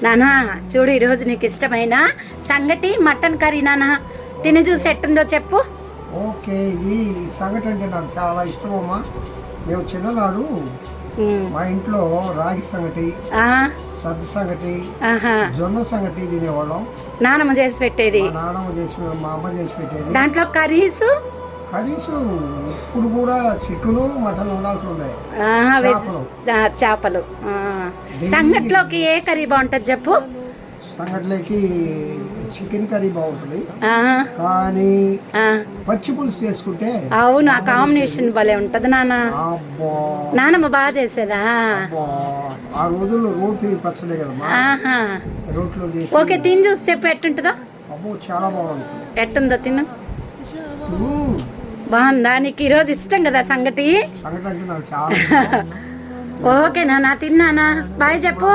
నానా చూడు ఈరోజు నీకు ఇష్టమైన సంగటి మటన్ కర్రీ నానా తిని చూసి ఎట్టుందో చెప్పు. ఓకే, ఈ సంగటి అంటే నాకు చాలా ఇష్టమమ్మా. మేము చిన్ననాడు మా ఇంట్లో రాగి సంగటి, సద్ద సంగటి, జొన్న సంగటి తినేవాళ్ళం. నానమ్మ చేసి పెట్టేది, నానమ్మ చేసి, మా అమ్మ చేసి పెట్టేది. దాంట్లో కర్రీస్ ఇప్పుడు కూడా చికెన్ మటన్ ఉండాల్సి ఉన్నాయి. చేపలు. సంగట్లోకి ఏ కర్రీ బాగుంటది చెప్పు. సంగట్లోకి చికెన్ కర్రీ బాగుంటుంది, కానీ పచ్చి పులుసు చేసుకుంటే అవును ఆ కాంబినేషన్ భలే ఉంటది నాన్న. నానమ్మ బాగా చేసేదా? ఆ రోజుల్లో రోటి పచ్చడే కదా, రోట్లో ఓకే తిని చూసి చెప్పు ఎట్టుంటుందో. అబ్బో చాలా బాగుంటుంది. ఎట్టుందో తిను. బాగుందా? నీకు ఈరోజు ఇష్టం కదా సంగటి? సంగటి అంటే నాకు చాలా ఓకే నాన్న తిన్నానా? బాయ్ చెప్పు.